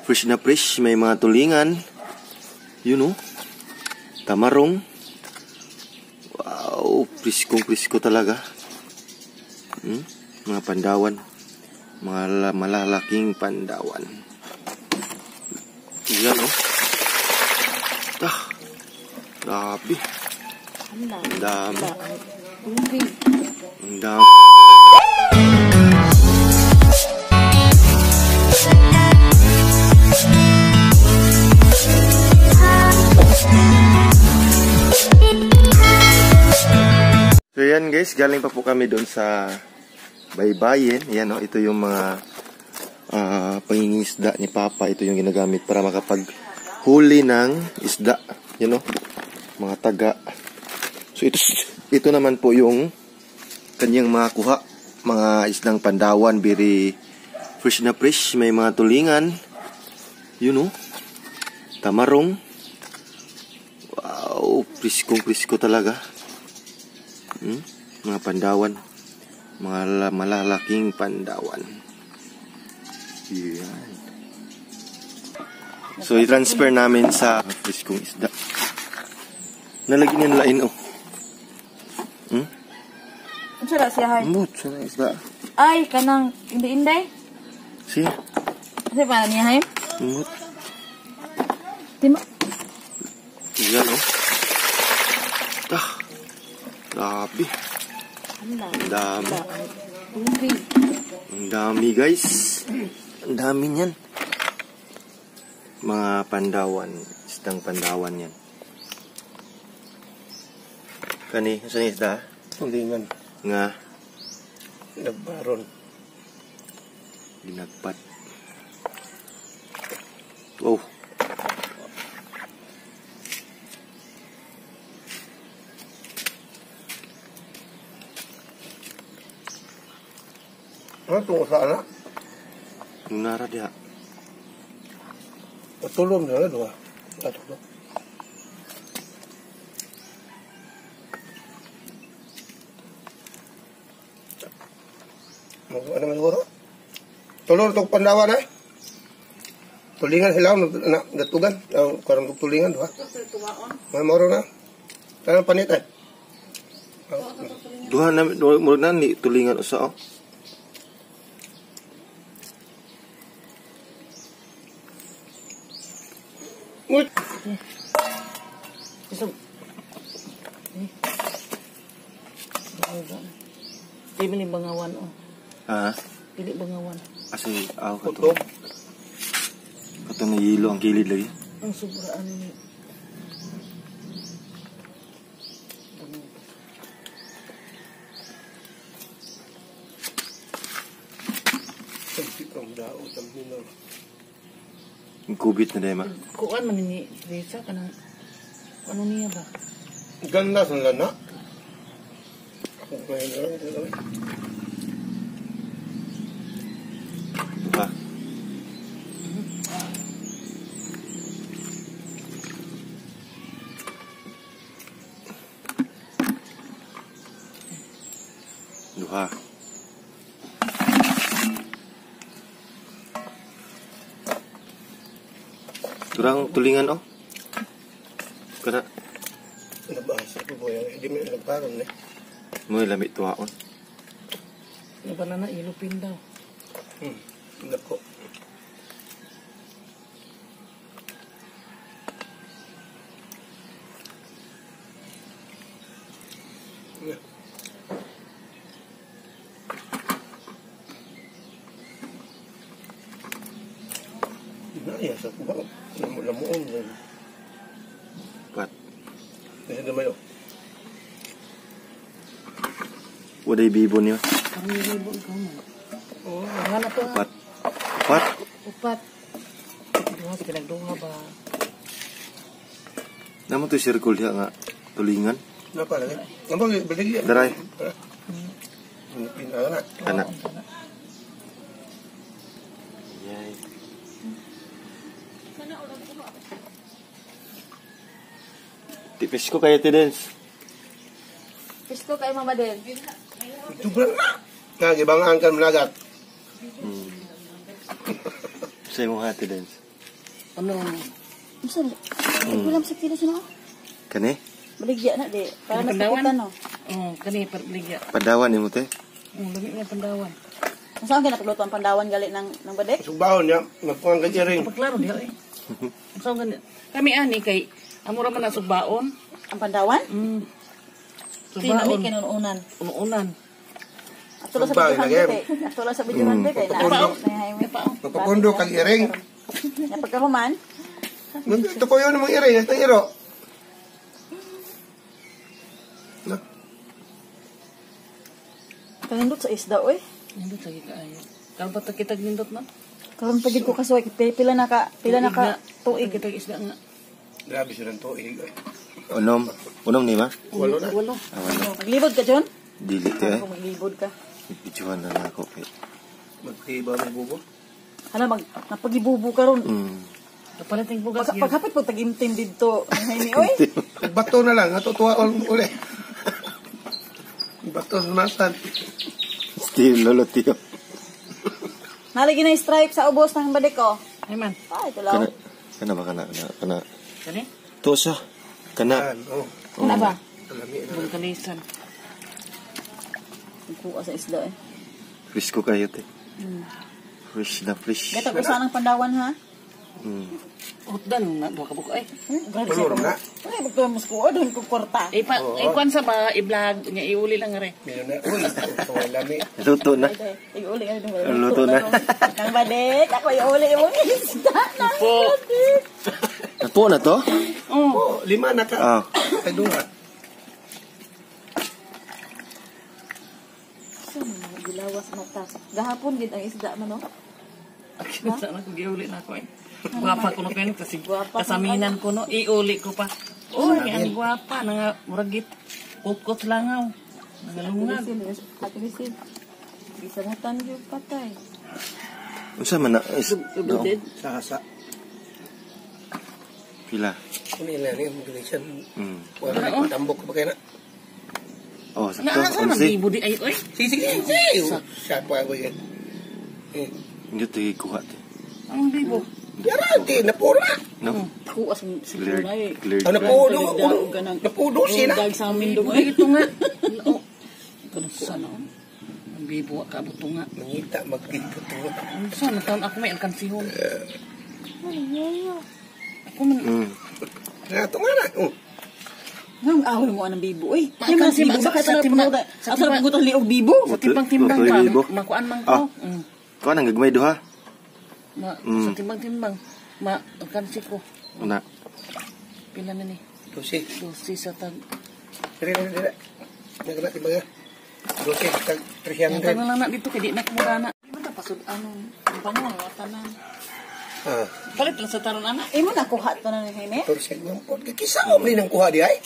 Fresh na fresh, may mga tulingan. Yun, oh. Tamarong. Wow, priskong-prisko talaga. Mga pandawan. Mga malalaking pandawan. Yan, oh. Grabe. Ang dami. Ang dami. So yan guys, galing pa po kami doon sa baybayin. Yan, oh, ito yung mga pangingisda ni Papa. Ito yung ginagamit para makapaghuli ng isda. Yan, oh, mga taga. So ito naman po yung kanyang mga kuha. Mga isdang pandawan, very fresh na fresh. May mga tulingan. Yun, oh, tamarong. Wow, priskong-prisko talaga. Mga pandawan. Mga malalaking pandawan. Yan. So, i-transfer namin sa priskong isda. Nalagyan yung lain, oh. Ano siya siya, hay? Mut, siya isda. Ay, kanang indi-inday? Siya. Kasi paano niya, hay? Mut. Timo. Yan, oh. Grabe. Ang dami. Ang dami, guys. Ang dami niyan. Mga pandawan. Isdang pandawan yan. Kani, saan isda? Tulingan. Nga. Nagbaron. Dinagpat. Oh. Ano tungo sa anak? Yung nara diha. Patulong na doon. Ato ko. Ano nga siguro? Tulong itong pandawan eh. Tulingan sila natugan. Karang tulingan doon. May moro na. Tanang panit eh. Duha na mo na ni tulingan usa, oh. Ngut. Isog. Pili bangawan, oh. Ha? Pili bangawan. Kasi, Kuto. Kato na yelo ang kilid lagi. Ang sobraan ni. Ang dao, tambinan. Yung kubit na dema. Kuan man ni Risa kanang ano niya ba? Ganda sa lana. Okay, okay. Duha. Duha. Kurang tulingan, oh. Kana. Nabasa ko boy, hindi mo nagparon eh. Mo lamit tuwaon. Yung banana ilupin daw. Nako. Ya, sa kuha. Lamuon. Pat. Kasi gamayo. Waday bibo niya. Kami libon ka mo. Oh, nga na to. Pat. Pat. Upat. Duha sa pinagduha ba? Naman to circle diha nga tulingan. Napa lagi? Ngambang balik. Daray. Pinana. Kana. Yay. Tipis ko kayo Tidens. Pisko kay Mama Del. Tubran na. Nagibangan kan melagat. Sa imong hati Tidens. Ano? Masa bilang sa kilo sino? Kani? Baligya na di. Para Kani pandawan? nasakitan no. Oh, kani perligya. Padawan ni mo te. Lami na pandawan. Saan ka napagluto ang pandawan gali ng badek? Sugbahon niya, magpuang ka ring. Pagklaro diha eh. So ganit. Kami ani kay amura man na sugbaon. Ang pandawan? Tinami Sugbaon. kinuunan. Unuunan. Atulo sa Sugbahon, bidyuhan lagay. bete. Atulo sa bidyuhan bete. Magpapundo kag iring. Napagkahuman? Ito ko yun mong iring, ito iro. Kanindot sa isda oy. Nindot lagi kaayo. Karon pa kita nindot man. Karon pagid ko kasuway pila na ka tuig. Kita isda nga. Grabe siya ng tuig. Unom. Unom ni ma? Walo na. Walo. Maglibod ka John? Dili te. Kung maglibod ka. Bijuan na ako kay. Magtiba ng bubo. Hala napagibubo ka ron. Kapalating bugas gyud. Paghapit po tag-imtim dito. Ay oy. Bato na lang, natutuwa uli. Bato na nasan. Still lolo tiyo. Nalagi na strike sa ubos ng badek ko. Ay man. Ay, tulaw. Kana ba kana. Kani? To siya. Kana. Oh, Ano ba? alami na. Bungkalisan. Kuha sa isda eh. Fresh ko kayo te. Fresh na fresh. Gata ko saan ang pandawan ha? Utdan na duha ka buko ay. Tulor na. Ay, magtuwa mo ko. Doon ko korta. Ay pa, ay kwan sa ba i-vlog nya iuli lang re. Meron na. Uy, ito ay lami. Luto na. Iuli nga doon. Luto na. Nang badek. Ako iuli mo isda na. Po. Apo na to? Oh, 5 na ka. Ah. Kay duha. Gilawas mata. Gahapon gid ang isda man no. Sana ko giuli na ko ay. Guwapa ko no kayo kasi Guwapa kasaminan ko no iuli ko pa. Oy, ang guwapa nga muragit ukot langaw. Nangalungag. Ate Bisin. Bisamutan yung patay. Unsa man na Subutid. Sasa. pila? Kung ilan ni migration. Wala Ano? na tambok pa kaya na. Oh, sakto. Naasa man Unsi. budi ay oy. Sige. Siya pa ako yan. Hindi tayo kuha te. Ang bibo. Garanti, napula. No? Kuha sa Clear. kulay. Clear. Ano napulo? Ganang Napulo sila. dag sa amin doon. Ay ito nga. Oh. Kanang sana. Ang bibo ka buto nga. Mangita, magpito to. Ang sana taon ako may alkansihon. Ako man. Ito nga na. Nang awal mo anang bibo. Uy, Ay, yung mga kasi bibo. sa- Bakit sa na timba- pumunta? sa Asa timba- na pagutang liog bibo? Sa timbang-timbang Otoy pa. libo. Makuan man Ah. ko. Kuha nang gagmay duha. Sa timbang-timbang. Alkansi ko. Una. Pila na ni. Dosi. Dosi sa tag. Dili. Nagana tiba nga. Dosi, tag Ang 300. tanong lang na dito kay di na kumugana. Di ba napasod anong pangon watanan. Palit lang sa taron anak. Imo na kuha to na ni Jaime. Torsi, kisa mo rin ang kuha di ay?